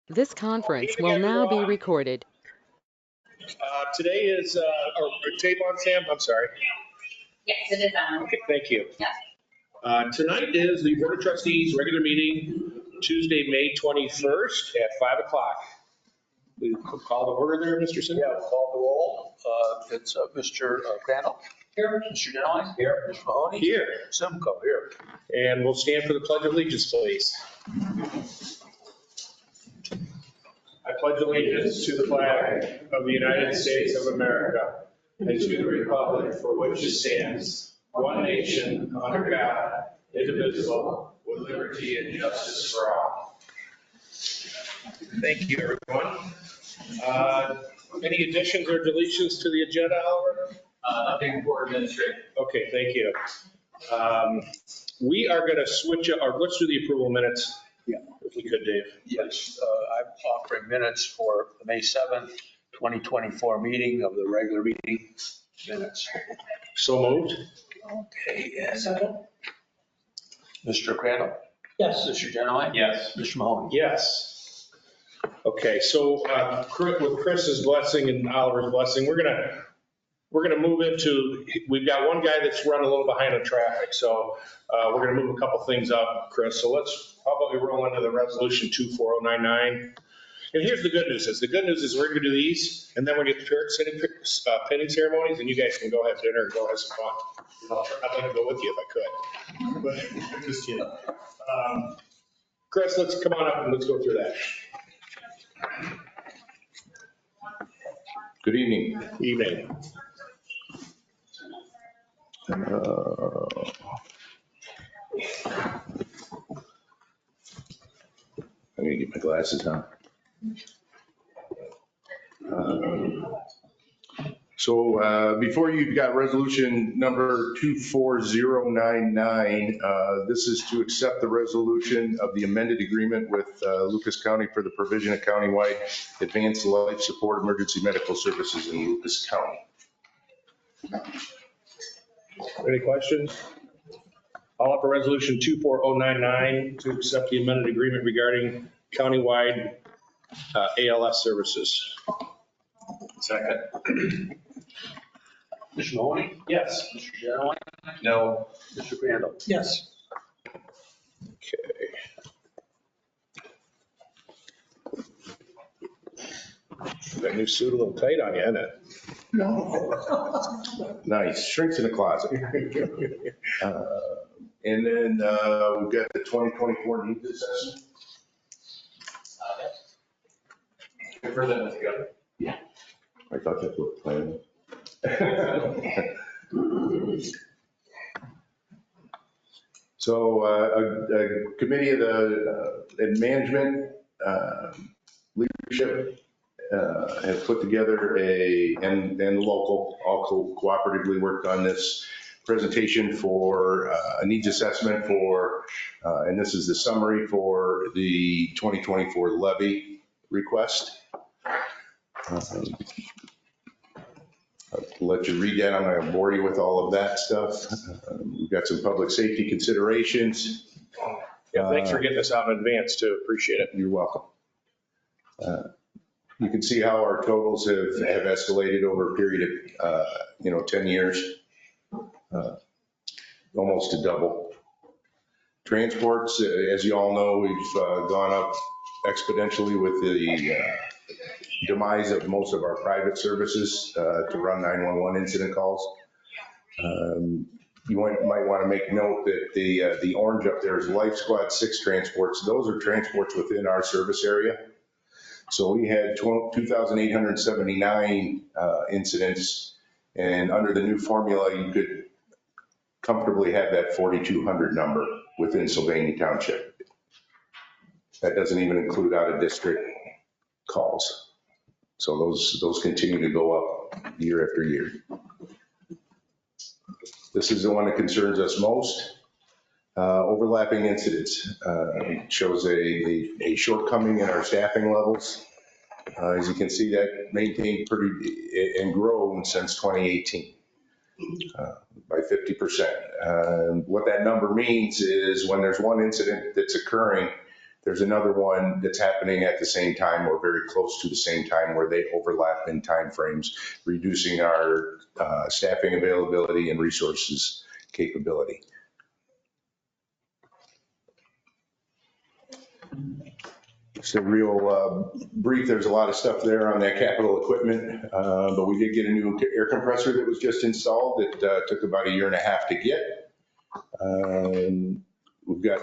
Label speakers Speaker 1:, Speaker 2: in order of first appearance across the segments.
Speaker 1: This conference will now be recorded.
Speaker 2: Today is, tape on, Sam? I'm sorry.
Speaker 3: Yes, it is on.
Speaker 2: Okay, thank you.
Speaker 3: Yes.
Speaker 2: Tonight is the Board of Trustees regular meeting, Tuesday, May 21st at 5 o'clock. We call the order there, Mr. Sim?
Speaker 4: Yeah, we'll call the roll. It's Mr. Crandall.
Speaker 3: Here.
Speaker 4: Mr. Denline. Here. Mr. Mahoney.
Speaker 2: Here.
Speaker 4: Simcoe. Here.
Speaker 2: And we'll stand for the Pledge of Allegiance, please. I pledge allegiance to the flag of the United States of America and to the republic for which it stands, one nation, under God, indivisible, with liberty and justice for all. Thank you, everyone. Any additions or deletions to the agenda, Oliver?
Speaker 4: Nothing for administrative.
Speaker 2: Okay, thank you. We are going to switch, or let's do the approval minutes.
Speaker 4: Yeah.
Speaker 2: If we could, Dave.
Speaker 4: Yes, I'm offering minutes for the May 7th, 2024 meeting of the regular meeting minutes.
Speaker 2: So moved.
Speaker 4: Okay, and Mr. Crandall.
Speaker 3: Yes.
Speaker 4: Mr. Denline.
Speaker 2: Yes.
Speaker 4: Mr. Mahoney.
Speaker 2: Yes. Okay, so with Chris's blessing and Oliver's blessing, we're gonna move into, we've got one guy that's running a little behind on traffic, so we're gonna move a couple things up, Chris. So how about we roll into the resolution 24099? And here's the good news we're gonna do these, and then we're gonna get the pinning ceremonies, and you guys can go have dinner and go have some fun. I'd like to go with you if I could. But I'm just kidding. Chris, let's come on up and let's go through that.
Speaker 5: Good evening.
Speaker 2: Evening.
Speaker 5: I'm gonna get my glasses on. So before you've got resolution number 24099. This is to accept the resolution of the amended agreement with Lucas County for the provision of countywide advanced life support emergency medical services in Lucas County.
Speaker 2: Any questions? I'll offer resolution 24099 to accept the amended agreement regarding countywide ALS services.
Speaker 5: Second.
Speaker 4: Mr. Mahoney.
Speaker 2: Yes.
Speaker 4: Mr. Denline.
Speaker 5: No.
Speaker 4: Mr. Crandall.
Speaker 3: Yes.
Speaker 2: Okay. That new suit a little tight on you, isn't it?
Speaker 3: No.
Speaker 5: Nice. Shrinks in the closet. And then we've got the 2024 needs assessment.
Speaker 4: For them together.
Speaker 5: I thought that's what the plan was. So a committee of the management leadership has put together and local all cooperatively worked on this presentation for a needs assessment for, and this is the summary for the 2024 levy request. I'll let you read that. I'm not going to bore you with all of that stuff. We've got some public safety considerations.
Speaker 2: Yeah, thanks for getting this out in advance too. Appreciate it.
Speaker 5: You're welcome. You can see how our totals have escalated over a period of 10 years, almost to double. Transports, as you all know, we've gone up exponentially with the demise of most of our private services to run 911 incident calls. You might want to make note that the orange up there is Life Squad 6 transports. Those are transports within our service area. So we had 2,879 incidents, and under the new formula, you could comfortably have that 4,200 number within Sylvania Township. That doesn't even include out of district calls. So those continue to go up year after year. This is the one that concerns us most. Overlapping incidents shows a shortcoming in our staffing levels. As you can see, that maintained pretty and grown since 2018 by 50%. What that number means is when there's one incident that's occurring, There's another one that's happening at the same time or very close to the same time where they overlap in timeframes, reducing our staffing availability and resources capability. Just a real brief, there's a lot of stuff there on that capital equipment, but we did get a new air compressor that was just installed that took about 1.5 years to get. We've got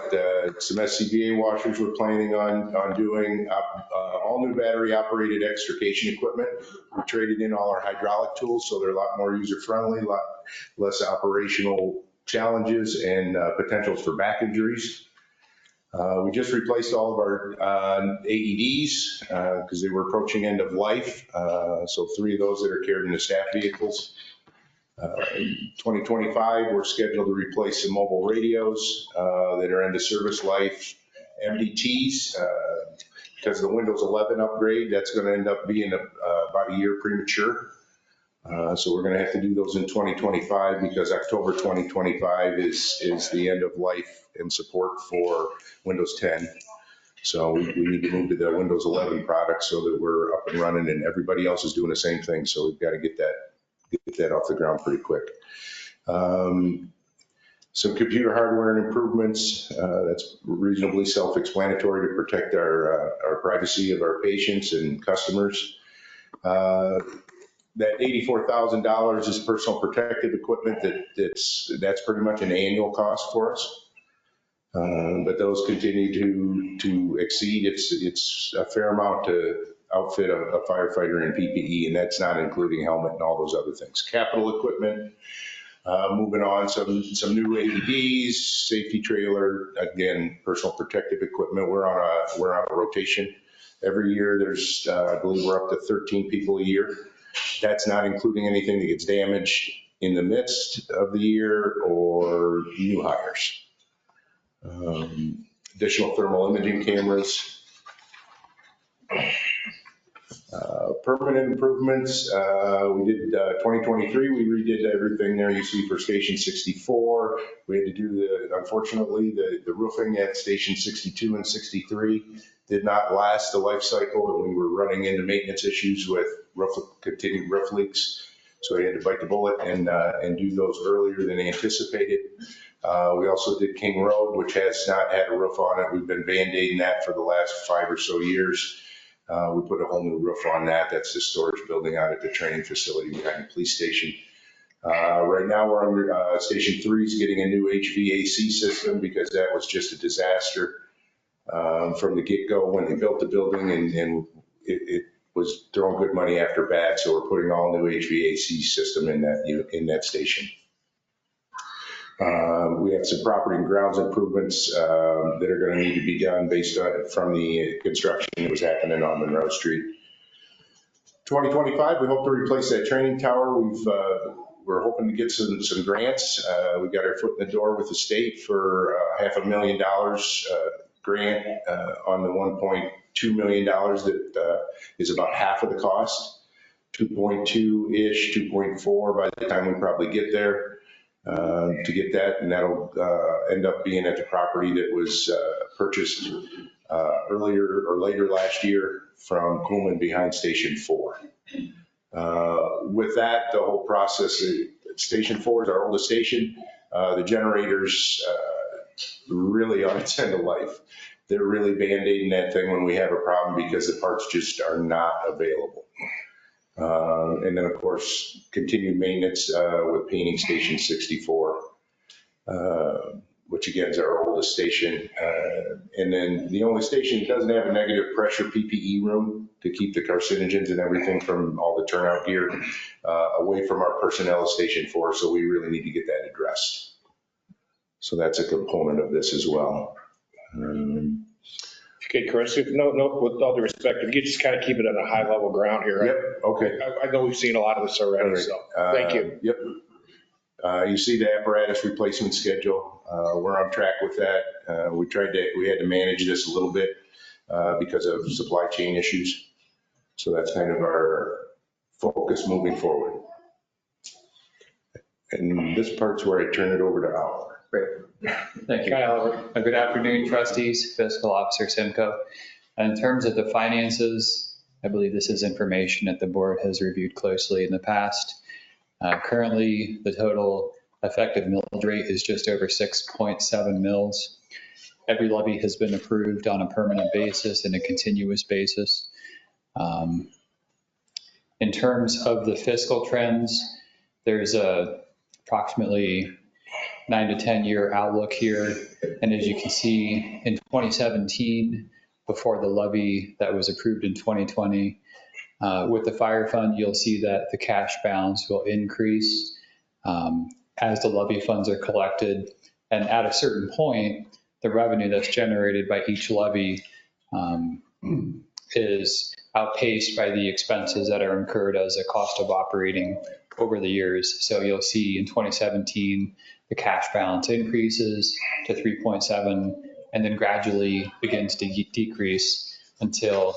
Speaker 5: some SCBA washers we're planning on doing, all new battery operated extrication equipment. We traded in all our hydraulic tools, so they're a lot more user friendly, a lot less operational challenges and potentials for back injuries. We just replaced all of our AEDs because they were approaching end of life. So 3 of those that are carried in the staff vehicles. In 2025, we're scheduled to replace some mobile radios that are end of service life, MDTs. Because of the Windows 11 upgrade, that's going to end up being about a year premature. So we're going to have to do those in 2025 because October 2025 is the end of life and support for Windows 10. So we need to move to the Windows 11 product so that we're up and running, and everybody else is doing the same thing. So we've got to get that off the ground pretty quick. Some computer hardware and improvements. That's reasonably self-explanatory to protect our privacy of our patients and customers. That $84,000 is personal protective equipment that's pretty much an annual cost for us. But those continue to exceed. It's a fair amount to outfit a firefighter in PPE, and that's not including helmet and all those other things. Capital equipment, moving on, some new AEDs, safety trailer, again, personal protective equipment. We're on a rotation. Every year there's, I believe we're up to 13 people a year. That's not including anything that gets damaged in the midst of the year or new hires. Additional thermal imaging cameras. Permanent improvements. We did 2023. We redid everything there you see for Station 64. We had to do unfortunately, the roofing at Station 62 and 63 did not last the life cycle, and we were running into maintenance issues with continued roof leaks. So we had to bite the bullet and do those earlier than anticipated. We also did King Road, which has not had a roof on it. We've been band-aiding that for the last 5 or so years. We put a whole new roof on that. That's the storage building out at the training facility behind the police station. Right now we're under Station 3 is getting a new HVAC system because that was just a disaster from the get-go when they built the building, and it was throwing good money after bad. So we're putting all new HVAC system in that station. We have some property and grounds improvements that are going to need to be done based on from the construction that was happening on Monroe Street. 2025, we hope to replace that training tower. We're hoping to get some grants. We got our foot in the door with the state for $500,000 grant on the $1.2 million that is about half of the cost, 2.2-ish, 2.4 by the time we probably get there. To get that, and that'll end up being at the property that was purchased earlier or later last year from Coolman behind Station 4. With that, the whole process, Station 4 is our oldest station. The generators really on its end of life. They're really band-aiding that thing when we have a problem because the parts just are not available. And then, of course, continued maintenance with painting Station 64, which again is our oldest station. And then the only station that doesn't have a negative pressure PPE room to keep the carcinogens and everything from all the turnout gear away from our personnel at Station 4. So we really need to get that addressed. So that's a component of this as well.
Speaker 2: Okay, Chris, no, with all due respect, if you just kind of keep it on a high level ground here.
Speaker 5: Yep, okay.
Speaker 2: I know we've seen a lot of this already,
Speaker 5: Right.
Speaker 2: so thank you.
Speaker 5: Yep. You see the apparatus replacement schedule. We're on track with that. We had to manage this a little bit because of supply chain issues. So that's kind of our focus moving forward. And this part's where I turn it over to Al.
Speaker 6: Great. Thank you.
Speaker 2: Kyle,
Speaker 6: Good afternoon, trustees, fiscal officer Simcoe. In terms of the finances, I believe this is information that the board has reviewed closely in the past. Currently, the total effective millage rate is just over 6.7 mils. Every levy has been approved on a permanent basis and a continuous basis. In terms of the fiscal trends, there's approximately 9 to 10 year outlook here. And as you can see, in 2017, before the levy that was approved in 2020, with the fire fund, you'll see that the cash balance will increase as the levy funds are collected. And at a certain point, the revenue that's generated by each levy is outpaced by the expenses that are incurred as a cost of operating over the years. So you'll see in 2017, the cash balance increases to 3.7 and then gradually begins to decrease until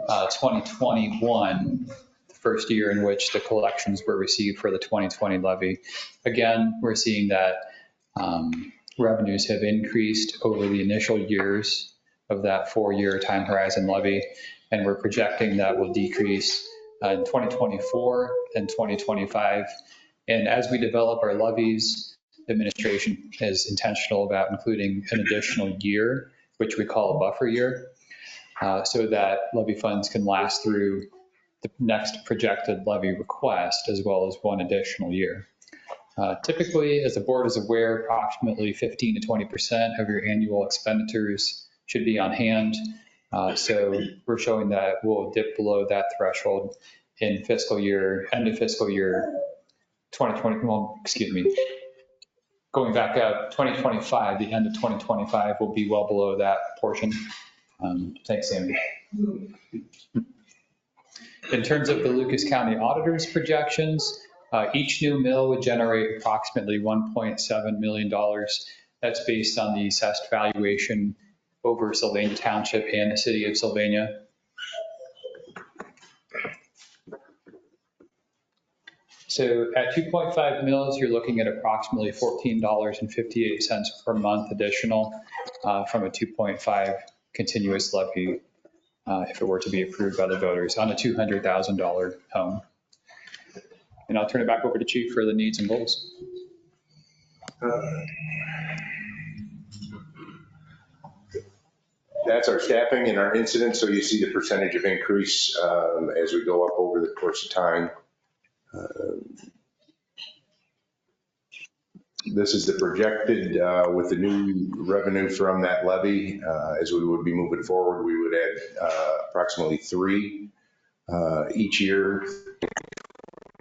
Speaker 6: 2021, the first year in which the collections were received for the 2020 levy. Again, we're seeing that revenues have increased over the initial years of that 4-year time horizon levy, and we're projecting that will decrease in 2024 and 2025. And as we develop our levies, the administration is intentional about including an additional year, which we call a buffer year, so that levy funds can last through the next projected levy request, as well as one additional year. Typically, as the board is aware, approximately 15 to 20% of your annual expenditures should be on hand. So we're showing that we'll dip below that threshold in end of fiscal year 2020, well, excuse me, going back up 2025, the end of 2025 will be well below that portion. Thanks, Sandy. In terms of the Lucas County Auditor's projections, each new mill would generate approximately $1.7 million. That's based on the assessed valuation over Sylvania Township and the city of Sylvania. So at 2.5 mils, you're looking at approximately $14.58 per month additional from a 2.5 continuous levy if it were to be approved by the voters on a $200,000 home. And I'll turn it back over to Chief for the needs and goals.
Speaker 5: That's our staffing and our incidents. So you see the percentage of increase as we go up over the course of time. This is the projected with the new revenue from that levy. As we would be moving forward, we would add approximately 3 each year,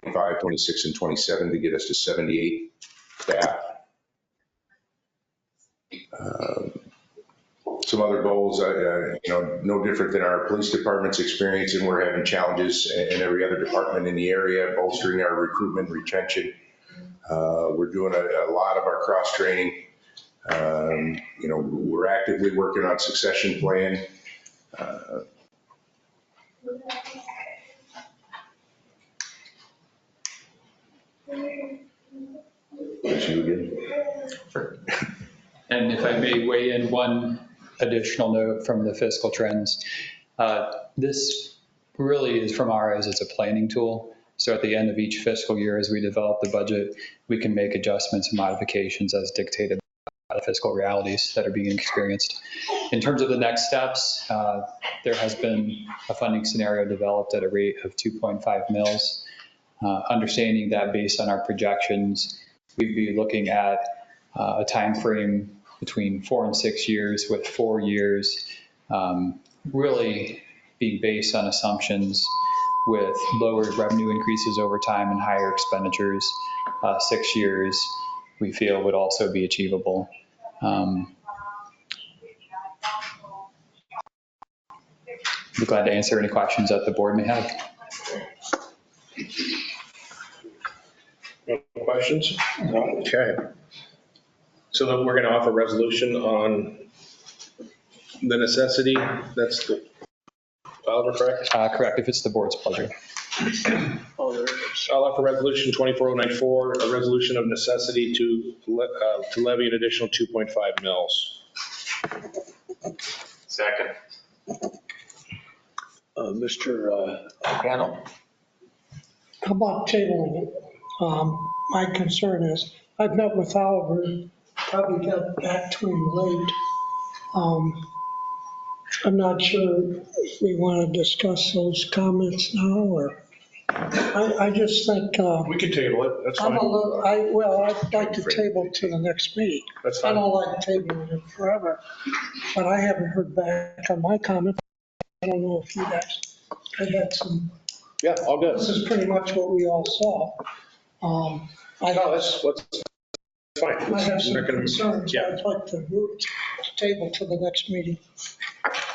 Speaker 5: 25, 26, and 27 to get us to 78 staff. Some other goals, no different than our police department's experience, and we're having challenges in every other department in the area, bolstering our recruitment and retention. We're doing a lot of our cross training. We're actively working on succession plan. That's you again.
Speaker 6: And if I may weigh in one additional note from the fiscal trends, this really is from our eyes, it's a planning tool. So at the end of each fiscal year, as we develop the budget, we can make adjustments and modifications as dictated by the fiscal realities that are being experienced. In terms of the next steps, there has been a funding scenario developed at a rate of 2.5 mils, understanding that based on our projections, we'd be looking at a time frame between 4 and 6 years, with 4 years really being based on assumptions with lower revenue increases over time and higher expenditures. 6 years, we feel, would also be achievable. Be glad to answer any questions that the board may have.
Speaker 2: No questions? No. Okay. So then we're going to offer a resolution on the necessity. That's the Oliver, correct?
Speaker 6: Correct, if it's the board's pleasure.
Speaker 4: Oh, there it is. resolutions.
Speaker 2: I'll offer resolution 24094, a resolution of necessity to levy an additional 2.5 mils.
Speaker 7: Second.
Speaker 4: Mr. Crandall?
Speaker 8: How about tabling it? My concern is, I've met with Oliver, probably got back to him late. I'm not sure if we want to discuss those comments now, or, I just think,
Speaker 2: We can table it, that's
Speaker 8: I'm
Speaker 2: fine.
Speaker 8: a little, I'd like to table to the next meeting.
Speaker 2: That's
Speaker 8: I
Speaker 2: fine.
Speaker 8: don't like tabling it forever, but I haven't heard back on my comment. I don't know if you guys, I had some,
Speaker 2: Yeah, all good.
Speaker 8: this is pretty much what we all saw.
Speaker 2: No, that's fine.
Speaker 8: I have some
Speaker 2: We're not gonna-
Speaker 8: concerns.
Speaker 2: Yeah,
Speaker 8: I'd like to move to table to the next meeting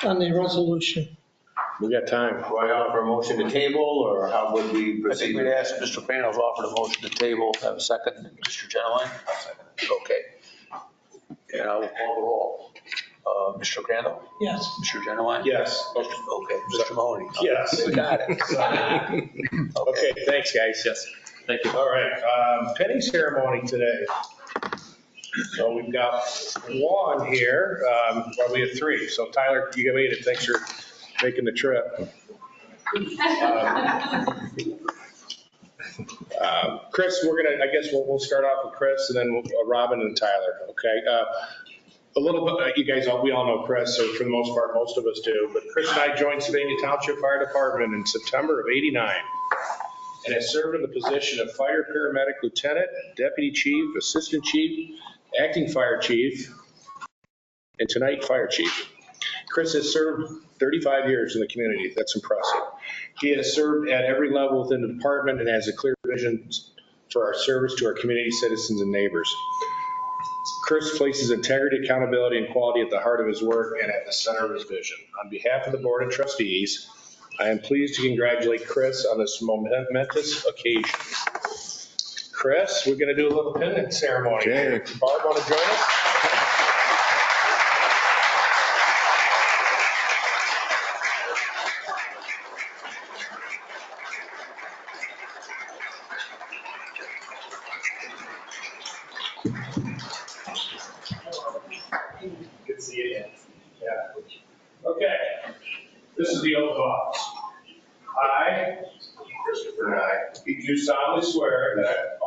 Speaker 8: on the resolution.
Speaker 2: we got time.
Speaker 7: Do I offer a motion to table, or how would we
Speaker 4: I think
Speaker 7: proceed?
Speaker 4: we'd ask Mr. Crandall's offered a motion to table. Have a second, Mr. Genowine? Okay. And I will call the roll. Mr. Crandall?
Speaker 8: Yes.
Speaker 4: Mr. Genowine?
Speaker 2: Yes.
Speaker 4: Okay, Mr. Mahoney?
Speaker 2: Yes.
Speaker 4: We got it.
Speaker 2: Okay, thanks, guys. Yes. Thank you. All right, penny ceremony today. So we've got one here, well, we have three. So Tyler, you made it. Thanks for making the trip. Chris, I guess we'll start off with Chris and then Robin and Tyler, okay? A little bit, you guys, we all know Chris, or for the most part, most of us do, but Chris and I joined Sylvania Township Fire Department in September of '89 and has served in the position of fire paramedic lieutenant, deputy chief, assistant chief, acting fire chief, and tonight fire chief. Chris has served 35 years in the community. That's impressive. He has served at every level within the department and has a clear vision for our service to our community, citizens, and neighbors. Chris places integrity, accountability, and quality at the heart of his work and at the center of his vision. On behalf of the Board of Trustees, I am pleased to congratulate Chris on this momentous occasion. Chris, we're going to do a little pendant ceremony.
Speaker 5: Okay.
Speaker 2: Barb, want to join us? Good to see you again. Yeah. Okay. This is the oath of office. I,
Speaker 5: Christopher Nye,
Speaker 2: do solemnly swear that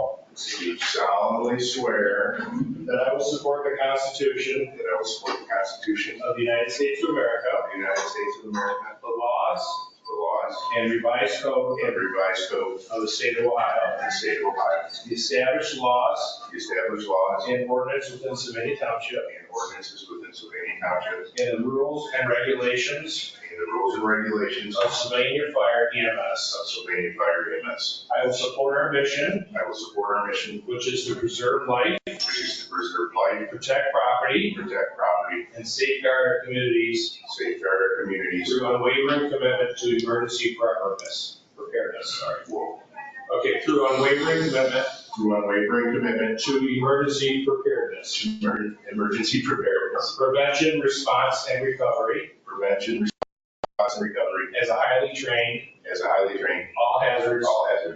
Speaker 5: do solemnly swear
Speaker 2: that I will support the Constitution
Speaker 5: that I will support the Constitution
Speaker 2: of the United States of America,
Speaker 5: of the United States of America,
Speaker 2: the laws
Speaker 5: the laws
Speaker 2: and revised code
Speaker 5: and revised code
Speaker 2: of the state of Ohio,
Speaker 5: of the state of Ohio,
Speaker 2: the established laws
Speaker 5: the established laws
Speaker 2: and ordinances within Sylvania Township,
Speaker 5: and ordinances within Sylvania Township,
Speaker 2: and the rules and regulations
Speaker 5: and the rules and regulations
Speaker 2: of Sylvania Fire EMS.
Speaker 5: of Sylvania Fire EMS.
Speaker 2: I will support our mission,
Speaker 5: I will support our mission,
Speaker 2: which is to preserve life,
Speaker 5: which is to preserve life,
Speaker 2: protect property,
Speaker 5: protect property,
Speaker 2: and safeguard our communities
Speaker 5: safeguard our communities.
Speaker 2: through unwavering commitment to emergency preparedness.
Speaker 5: Whoa.
Speaker 2: Okay, through unwavering commitment
Speaker 5: Through unwavering commitment
Speaker 2: to emergency preparedness,
Speaker 5: to emergency preparedness,
Speaker 2: prevention, response, and recovery
Speaker 5: prevention, response, and recovery
Speaker 2: as a highly trained,
Speaker 5: as a highly trained
Speaker 2: all hazards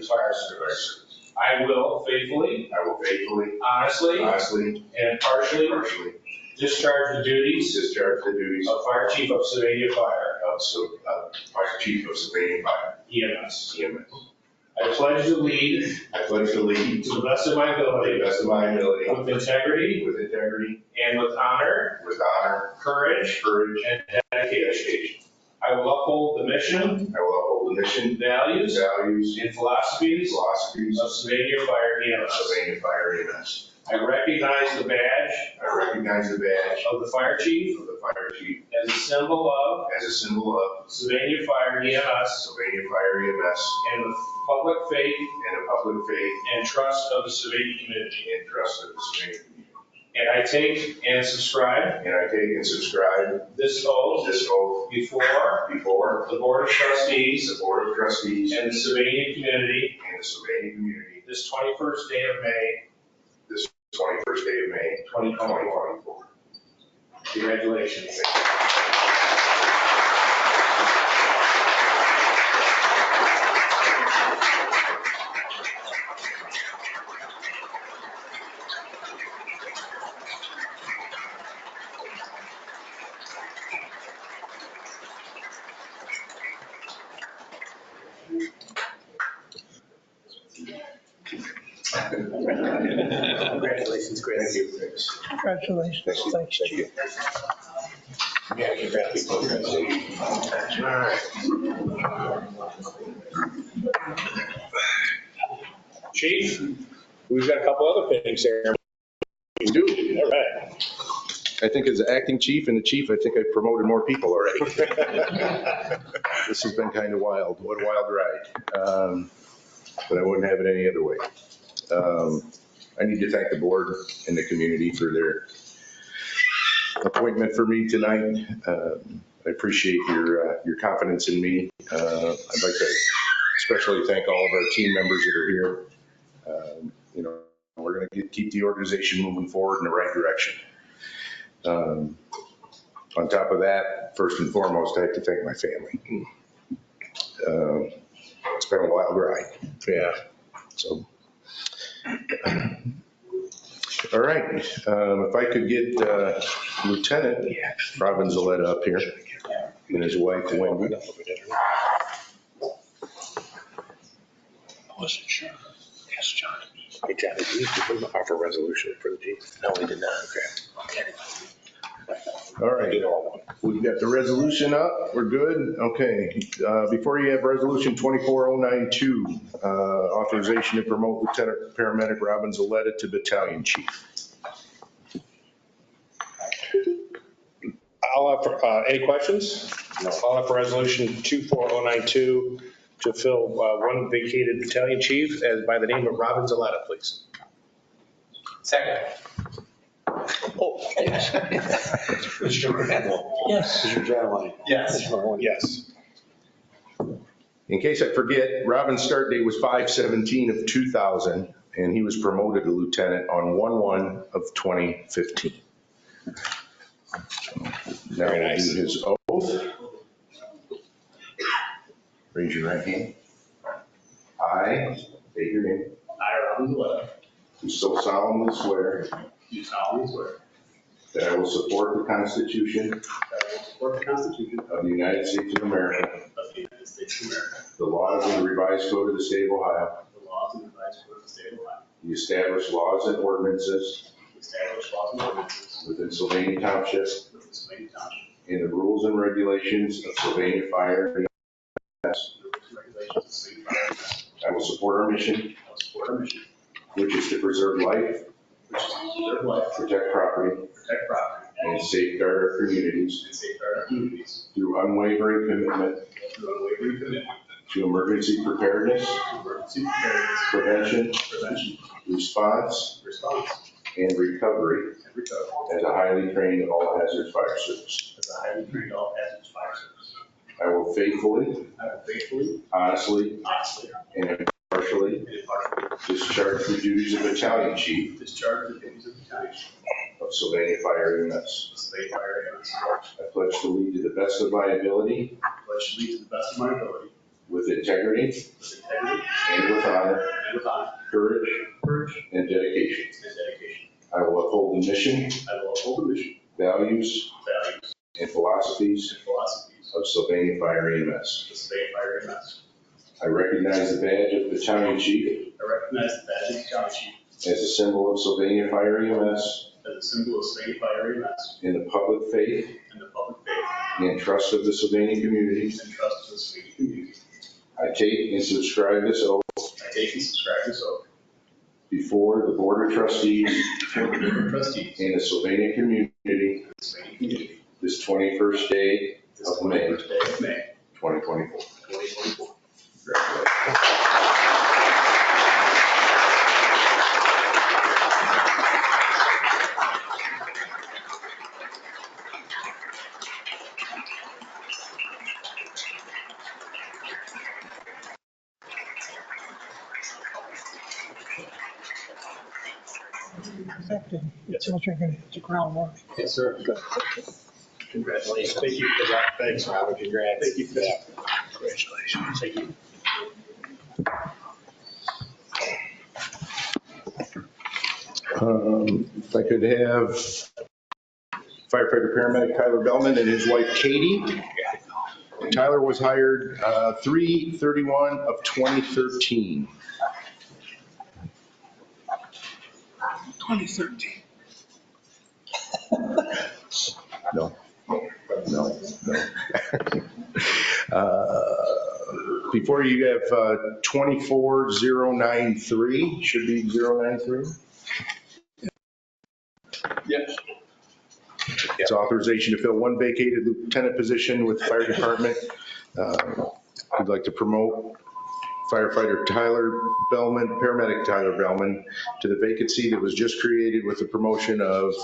Speaker 5: fire service.
Speaker 2: I will faithfully,
Speaker 5: I will faithfully,
Speaker 2: honestly,
Speaker 5: honestly,
Speaker 2: and impartially
Speaker 5: partially
Speaker 2: discharge the duties
Speaker 5: discharge the duties
Speaker 2: of Fire Chief of Sylvania Fire,
Speaker 5: of Fire Chief of Sylvania Fire
Speaker 2: EMS.
Speaker 5: EMS.
Speaker 2: I pledge to lead
Speaker 5: I pledge to lead
Speaker 2: to the best of my
Speaker 5: to the
Speaker 2: ability
Speaker 5: best of my ability
Speaker 2: with integrity
Speaker 5: with integrity,
Speaker 2: and with honor,
Speaker 5: with honor,
Speaker 2: courage,
Speaker 5: courage,
Speaker 2: and dedication.
Speaker 5: dedication.
Speaker 2: I will uphold the mission,
Speaker 5: I will uphold the mission,
Speaker 2: values,
Speaker 5: values,
Speaker 2: and philosophies
Speaker 5: philosophies
Speaker 2: of Sylvania Fire
Speaker 5: of
Speaker 2: EMS.
Speaker 5: Sylvania Fire EMS.
Speaker 2: I recognize the badge
Speaker 5: I recognize the badge
Speaker 2: of the Fire Chief
Speaker 5: of the Fire Chief
Speaker 2: as a symbol of
Speaker 5: as a symbol of
Speaker 2: Sylvania Fire EMS
Speaker 5: Sylvania Fire EMS
Speaker 2: and the public faith
Speaker 5: and the public faith
Speaker 2: and trust of the Sylvania community.
Speaker 5: and trust of the Sylvania community.
Speaker 2: And I take and subscribe
Speaker 5: And I take and subscribe
Speaker 2: this oath
Speaker 5: this oath
Speaker 2: before
Speaker 5: before
Speaker 2: the Board of Trustees
Speaker 5: the Board of Trustees
Speaker 2: and the Sylvania community
Speaker 5: and the Sylvania community
Speaker 2: this 21st day of May,
Speaker 5: 21st day of May,
Speaker 2: 2024.
Speaker 5: 2024.
Speaker 2: Congratulations.
Speaker 7: Congratulations, Chris.
Speaker 5: Thank you. Thanks.
Speaker 8: Congratulations. Thanks,
Speaker 5: Thank you.
Speaker 7: Yeah, congratulations.
Speaker 2: All right. Chief, we've got a couple other things there.
Speaker 5: We do.
Speaker 2: All right.
Speaker 5: I think as acting chief and the chief, I think I've promoted more people already. This has been kind of wild. What a wild ride. But I wouldn't have it any other way. I need to thank the board and the community for their appointment for me tonight. I appreciate your confidence in me. I'd like to especially thank all of our team members that are here. You know, we're going to keep the organization moving forward in the right direction. On top of that, first and foremost, I have to thank my family. It's been a wild ride.
Speaker 2: Yeah.
Speaker 5: So, all right. If I could get Lieutenant Robin Zaletta up here and his wife, Wendy.
Speaker 2: I wasn't sure. Yes, John. Hey, John, did you offer a resolution for the chief?
Speaker 7: No, we did not.
Speaker 2: Okay.
Speaker 5: All right. We've got the resolution up. We're good. Okay. Before you have resolution 24092, authorization to promote Lieutenant Paramedic Robin Zaletta to battalion chief.
Speaker 2: I'll offer, any questions? No. I'll offer resolution 24092 to fill one vacated battalion chief as by the name of Robin Zaletta, please.
Speaker 7: Second.
Speaker 2: Oh, yes.
Speaker 7: Mr. Crandall.
Speaker 8: Yes.
Speaker 7: Mr. Generlin. Yes.
Speaker 2: Yes.
Speaker 5: In case I forget, Robin's start date was 5/17 of 2000, and he was promoted to lieutenant on 1/1 of 2015. Now
Speaker 2: Very
Speaker 5: we'll
Speaker 2: nice.
Speaker 5: do his oath. Raise your right hand. I state your name.
Speaker 9: I, Robin Zaletta,
Speaker 5: Do so solemnly swear
Speaker 9: do solemnly swear
Speaker 5: that I will support the Constitution
Speaker 9: that I will support the Constitution
Speaker 5: of the United States of America,
Speaker 9: of the United States of America,
Speaker 5: the laws and the revised code of the state of Ohio,
Speaker 9: the laws and revised code of the state of Ohio,
Speaker 5: the established laws and ordinances
Speaker 9: the established laws and ordinances
Speaker 5: within Sylvania Township,
Speaker 9: of the Sylvania Township,
Speaker 5: and the rules and regulations of Sylvania Fire and EMS.
Speaker 9: the rules and regulations of Sylvania Fire and EMS.
Speaker 5: I will support our mission,
Speaker 9: I will support our mission,
Speaker 5: which is to preserve life,
Speaker 9: which is to preserve life,
Speaker 5: protect property,
Speaker 9: protect property,
Speaker 5: and safeguard our communities
Speaker 9: and safeguard our communities
Speaker 5: through unwavering commitment
Speaker 9: through unwavering commitment
Speaker 5: to emergency preparedness,
Speaker 9: to emergency preparedness,
Speaker 5: prevention,
Speaker 9: prevention,
Speaker 5: response,
Speaker 9: response,
Speaker 5: and recovery
Speaker 9: and recovery
Speaker 5: as a highly trained all hazards fire service.
Speaker 9: as a highly trained all hazards fire service.
Speaker 5: I will faithfully,
Speaker 9: I will faithfully,
Speaker 5: honestly,
Speaker 9: honestly,
Speaker 5: and impartially
Speaker 9: and impartially
Speaker 5: discharge the duties of battalion chief
Speaker 9: discharge the duties of the battalion chief
Speaker 5: of Sylvania Fire EMS.
Speaker 9: of the Sylvania Fire and EMS.
Speaker 5: I pledge to lead to the best of my ability,
Speaker 9: Pledge to lead to the best of my ability,
Speaker 5: with integrity
Speaker 9: with integrity
Speaker 5: and with honor,
Speaker 9: and with honor,
Speaker 5: courage,
Speaker 9: courage,
Speaker 5: and dedication.
Speaker 9: and dedication.
Speaker 5: I will uphold the mission,
Speaker 9: I will uphold the mission,
Speaker 5: values,
Speaker 9: values,
Speaker 5: and philosophies
Speaker 9: and philosophies
Speaker 5: of Sylvania Fire
Speaker 9: of
Speaker 5: EMS.
Speaker 9: the Sylvania Fire and EMS.
Speaker 5: I recognize the badge of battalion chief
Speaker 9: I recognize the badge of battalion chief
Speaker 5: as a symbol of Sylvania Fire EMS
Speaker 9: as a symbol of Sylvania Fire and EMS
Speaker 5: in the public faith
Speaker 9: and the public faith
Speaker 5: and trust of the Sylvania community.
Speaker 9: and trust of the Sylvania community.
Speaker 5: I take and subscribe this oath
Speaker 9: I take and subscribe this oath
Speaker 5: before the Board of Trustees
Speaker 9: before the Board of Trustees
Speaker 5: and the Sylvania community
Speaker 9: of the Sylvania community
Speaker 5: this 21st day
Speaker 9: this
Speaker 5: of May,
Speaker 9: 21st day of May,
Speaker 5: 2024.
Speaker 9: 2024.
Speaker 5: Congratulations.
Speaker 8: Effective until you're going to hit the ground running.
Speaker 9: Yes, sir. Congratulations. Thank you for that. Thanks, Robert. Congrats. Thank you for that. Congratulations. Thank you.
Speaker 5: If I could have firefighter paramedic Tyler Bellman and his wife Katie. Tyler was hired 3/31 of 2013.
Speaker 9: 2013.
Speaker 5: No. Before you have 24093, should be 093.
Speaker 9: Yes.
Speaker 5: It's authorization to fill one vacated lieutenant position with the fire department. We'd like to promote firefighter Tyler Bellman, paramedic Tyler Bellman, to the vacancy that was just created with the promotion of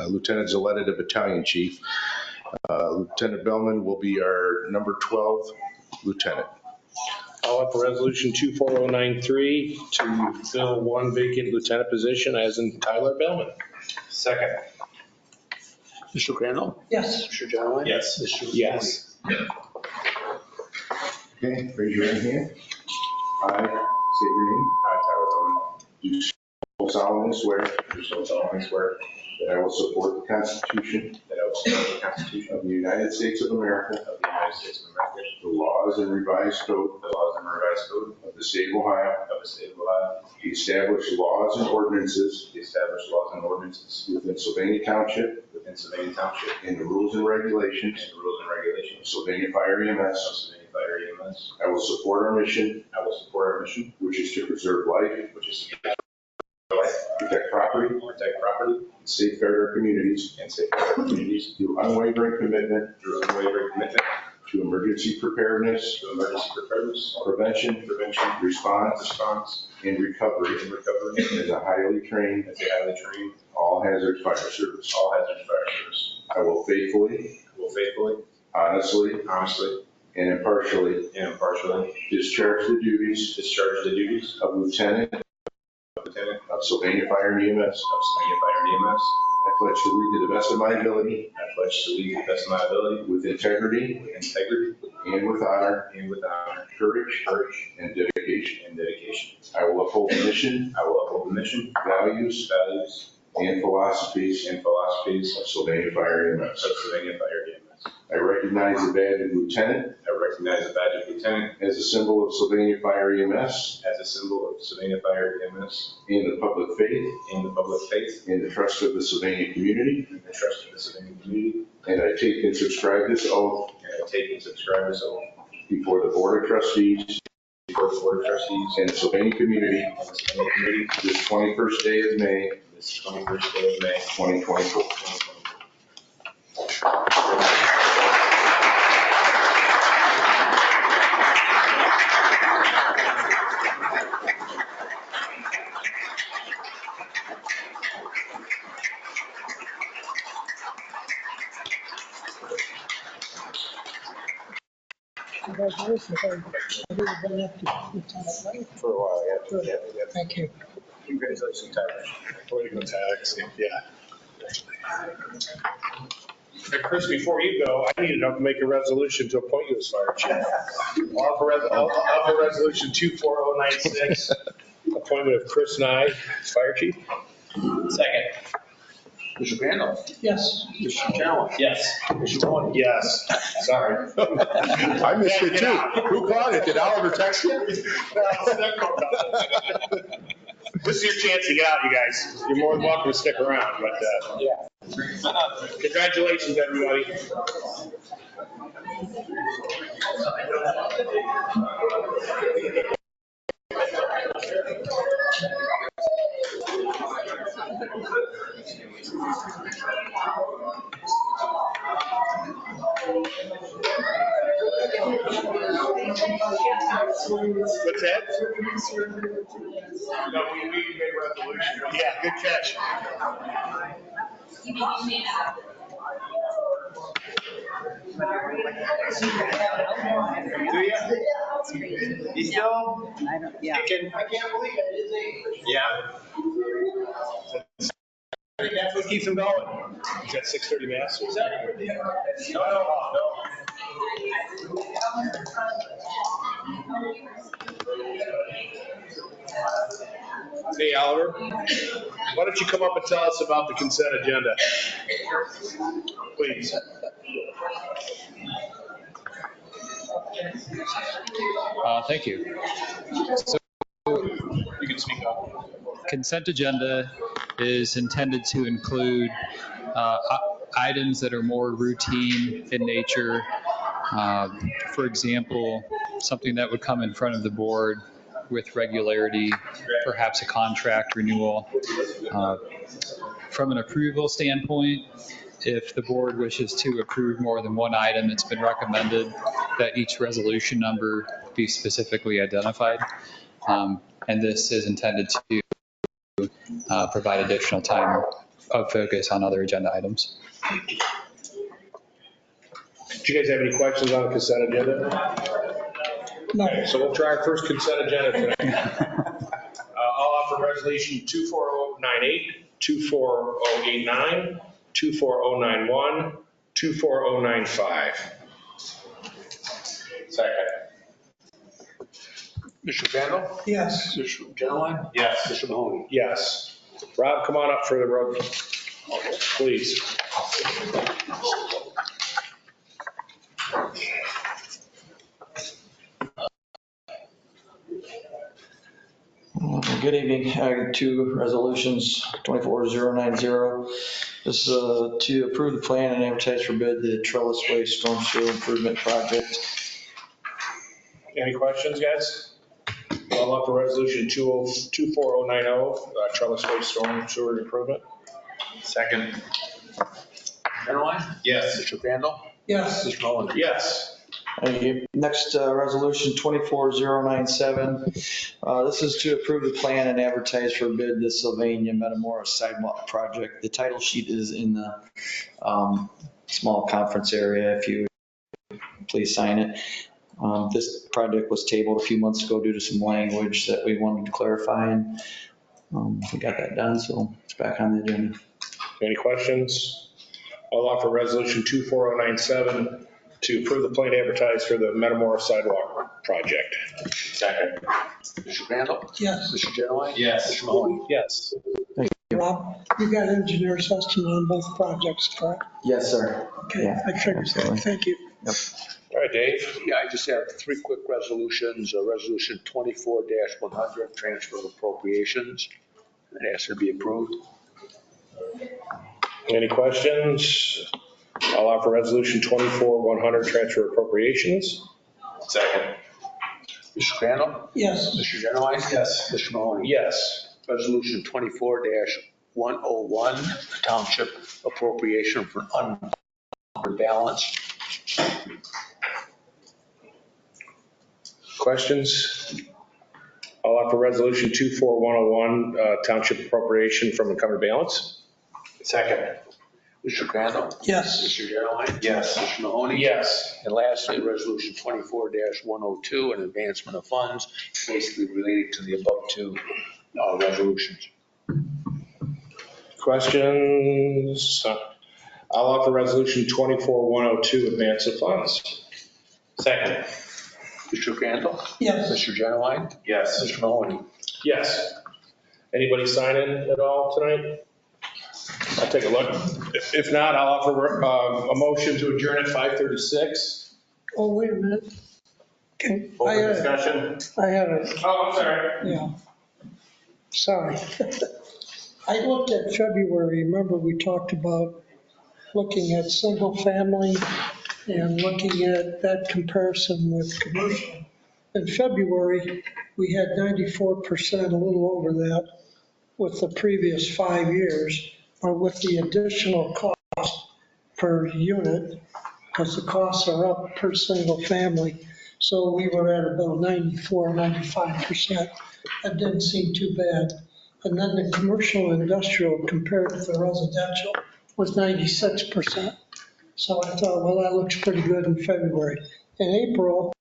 Speaker 5: Lieutenant Zaletta to battalion chief. Lieutenant Bellman will be our number 12 lieutenant.
Speaker 2: I'll offer resolution 24093 to fill one vacant lieutenant position as in Tyler Bellman.
Speaker 7: Second.
Speaker 9: Mr. Crandall?
Speaker 8: Yes.
Speaker 9: Mr. Genowine?
Speaker 7: Yes.
Speaker 9: Mr. Mahoney?
Speaker 2: Yes.
Speaker 5: Okay, raise your right hand. I state your name.
Speaker 7: I, Tyler Bowman,
Speaker 5: Do solemnly swear
Speaker 7: do solemnly swear
Speaker 5: that I will support the Constitution
Speaker 7: that I will support the Constitution
Speaker 5: of the United States of America,
Speaker 7: of the United States of America,
Speaker 5: the laws and revised code
Speaker 7: the laws and revised code
Speaker 5: of the state of Ohio,
Speaker 7: of the state of Ohio,
Speaker 5: the established laws and ordinances
Speaker 7: the established laws and ordinances
Speaker 5: within Sylvania Township,
Speaker 7: within Sylvania Township,
Speaker 5: and the rules and regulations
Speaker 7: and the rules and regulations
Speaker 5: of Sylvania Fire
Speaker 7: of
Speaker 5: EMS.
Speaker 7: Sylvania Fire EMS.
Speaker 5: I will support our mission,
Speaker 7: I will support our mission,
Speaker 5: which is to preserve life,
Speaker 7: which is to life,
Speaker 5: protect property,
Speaker 7: protect property,
Speaker 5: and safeguard our communities
Speaker 7: and safeguard our communities
Speaker 5: through unwavering commitment
Speaker 7: through unwavering commitment
Speaker 5: to emergency preparedness,
Speaker 7: to emergency preparedness,
Speaker 5: prevention, response, and recovery as a highly trained,
Speaker 7: as a highly trained,
Speaker 5: all hazard fire service.
Speaker 7: all hazard fire service.
Speaker 5: I will faithfully,
Speaker 7: Will faithfully,
Speaker 5: honestly,
Speaker 7: honestly,
Speaker 5: and impartially
Speaker 7: and impartially
Speaker 5: discharge the duties
Speaker 7: discharge the duties
Speaker 5: of lieutenant
Speaker 7: of Lieutenant
Speaker 5: of Sylvania Fire and EMS.
Speaker 7: of Sylvania Fire and EMS.
Speaker 5: I pledge to lead to the best of my ability
Speaker 7: I pledge to lead to the best of my ability
Speaker 5: with integrity
Speaker 7: with integrity
Speaker 5: and with honor,
Speaker 7: and with honor,
Speaker 5: courage,
Speaker 7: courage,
Speaker 5: and dedication.
Speaker 7: and dedication.
Speaker 5: I will uphold the mission,
Speaker 7: I will uphold the mission,
Speaker 5: values,
Speaker 7: values,
Speaker 5: and philosophies
Speaker 7: and philosophies
Speaker 5: of Sylvania Fire and
Speaker 7: of
Speaker 5: EMS.
Speaker 7: Sylvania Fire and EMS.
Speaker 5: I recognize the badge of lieutenant
Speaker 7: I recognize the badge of lieutenant
Speaker 5: as a symbol of Sylvania Fire EMS
Speaker 7: as a symbol of Sylvania Fire and EMS
Speaker 5: in the public faith,
Speaker 7: in the public faith
Speaker 5: in the trust of the Sylvania community,
Speaker 7: and the trust of the Sylvania community,
Speaker 5: and I take and subscribe this oath
Speaker 7: and I take and subscribe this oath
Speaker 5: before the Board of Trustees
Speaker 7: before the Board of Trustees
Speaker 5: and the Sylvania community
Speaker 7: and the Sylvania community
Speaker 5: this 21st day of May,
Speaker 7: this 21st day of May,
Speaker 5: 2024.
Speaker 7: 2024.
Speaker 8: Congratulations. Everybody up to lieutenant, right?
Speaker 9: For a while, yeah.
Speaker 8: Thank you.
Speaker 9: Congratulations, Tyler. Way to go, Tyler. Yeah.
Speaker 2: Hey, Chris, before you go, I need to make a resolution to appoint you as fire chief. I'll offer resolution 24096, appointment of Chris Nye as fire chief.
Speaker 7: Second.
Speaker 9: Mr. Crandall?
Speaker 8: Yes.
Speaker 9: Mr. Genowine?
Speaker 7: Yes.
Speaker 9: Mr. Mahoney?
Speaker 2: Yes, sorry.
Speaker 5: I missed it too. Who caught it? Did Oliver text you?
Speaker 2: This is your chance to get out, you guys. You're more than welcome to stick around, but congratulations, everybody. What's that? No, we made a resolution. Yeah, good catch.
Speaker 7: Do you? You still kicking?
Speaker 8: I can't believe it.
Speaker 7: Yeah.
Speaker 2: I think that's what keeps them going. Is that 6:30 mass?
Speaker 7: No.
Speaker 2: Hey, Oliver, why don't you come up and tell us about the consent agenda? Please.
Speaker 6: Thank you. So
Speaker 2: You can speak up.
Speaker 6: consent agenda is intended to include items that are more routine in nature. For example, something that would come in front of the board with regularity, perhaps a contract renewal. From an approval standpoint, if the board wishes to approve more than one item, it's been recommended that each resolution number be specifically identified. And this is intended to provide additional time of focus on other agenda items.
Speaker 2: Do you guys have any questions on the consent agenda?
Speaker 8: No.
Speaker 2: So we'll try our first consent agenda tonight. I'll offer resolution 24098, 24089, 24091, 24095. Second.
Speaker 4: Mr. Randall?
Speaker 8: Yes.
Speaker 4: Mr. Genowine?
Speaker 2: Yes.
Speaker 4: Mr. Mahoney?
Speaker 2: Yes. Rob, come on up for the road, please.
Speaker 10: Good evening. I have two resolutions, 24090. This is to approve the plan and advertise for bid the Trellis Way Storm Sewer Improvement Project.
Speaker 2: Any questions, guys? I'll offer resolution 24090, Trellis Way Storm Sewer Improvement. Second.
Speaker 4: Genowine?
Speaker 2: Yes.
Speaker 4: Mr. Randall?
Speaker 8: Yes.
Speaker 4: Mr. Mahoney?
Speaker 2: Yes.
Speaker 10: Thank you. Next, resolution 24097. This is to approve the plan and advertise for bid the Sylvania Metamora Sidewalk Project. The title sheet is in the small conference area. If you please sign it. This project was tabled a few months ago due to some language that we wanted to clarify, and we got that done, so it's back on the agenda.
Speaker 2: Any questions? I'll offer resolution 24097 to approve the plan advertised for the Metamora Sidewalk Project. Second.
Speaker 4: Mr. Randall?
Speaker 8: Yes.
Speaker 4: Mr. Genowine?
Speaker 2: Yes.
Speaker 4: Mr. Mahoney?
Speaker 2: Yes.
Speaker 8: Rob, you got engineer's estimate on both projects, correct?
Speaker 10: Yes, sir.
Speaker 8: Okay,
Speaker 10: Yeah,
Speaker 8: I figured that.
Speaker 10: absolutely.
Speaker 8: Thank you.
Speaker 2: All right, Dave.
Speaker 4: Yeah, I just have three quick resolutions. Resolution 24-100, transfer of appropriations. It has to be approved.
Speaker 2: Any questions? I'll offer resolution 24100, transfer appropriations. Second.
Speaker 4: Mr. Randall?
Speaker 8: Yes.
Speaker 4: Mr. Genowine? Yes. Mr. Mahoney?
Speaker 2: Yes.
Speaker 4: Resolution 24-101, township appropriation for unencumbered balance.
Speaker 2: Questions? I'll offer resolution 24101, township appropriation from encumbered balance. Second.
Speaker 4: Mr. Randall?
Speaker 8: Yes.
Speaker 4: Mr. Genowine?
Speaker 2: Yes.
Speaker 4: Mr. Mahoney?
Speaker 2: Yes.
Speaker 4: And lastly, resolution 24-102, an advancement of funds, basically related to the above two resolutions.
Speaker 2: Questions? I'll offer resolution 24102, advance of funds. Second.
Speaker 4: Mr. Randall?
Speaker 8: Yes.
Speaker 4: Mr. Genowine?
Speaker 2: Yes.
Speaker 4: Mr. Mahoney?
Speaker 2: Yes. Anybody sign in at all tonight? I'll take a look. If not, I'll offer a motion to adjourn at 5:36.
Speaker 8: Oh, wait a minute. Okay.
Speaker 2: Open discussion.
Speaker 8: I had a,
Speaker 2: Oh, I'm sorry.
Speaker 8: yeah. Sorry. I looked at February. Remember, we talked about looking at single family and looking at that comparison with commercial. In February, we had 94%, a little over that, with the previous 5 years, or with the additional cost per unit, because the costs are up per single family. So we were at about 94, 95%. That didn't seem too bad. And then the commercial and industrial compared to the residential was 96%. So I thought, well, that looks pretty good in February. In April,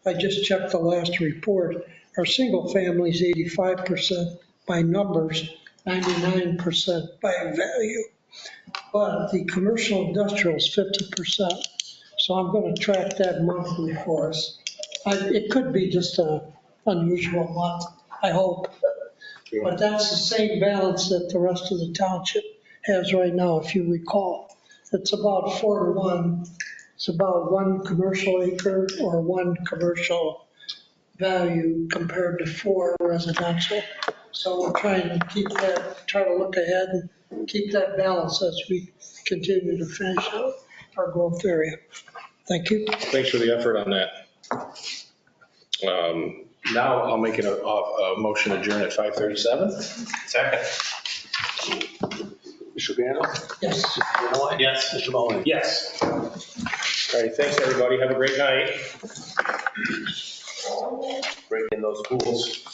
Speaker 8: I just checked the last report. Our single family is 85% by numbers, 99% by value. But the commercial industrial is 50%. So I'm going to track that monthly for us. It could be just an unusual month, I hope. But that's the same balance that the rest of the township has right now, if you recall. It's about 4 to 1. It's about 1 commercial acre or 1 commercial value compared to 4 residential. So we're trying to keep that, try to look ahead and keep that balance as we continue to finish out our growth area. Thank you.
Speaker 2: Thanks for the effort on that. Now I'll make it a motion adjourn at 5:37.
Speaker 7: Second.
Speaker 9: Mr. Gano?
Speaker 8: Yes.
Speaker 9: Mr. Mahoney?
Speaker 7: Yes.
Speaker 9: Mr. Mahoney?
Speaker 2: Yes. All right, thanks, everybody. Have a great night.
Speaker 7: Breaking those rules.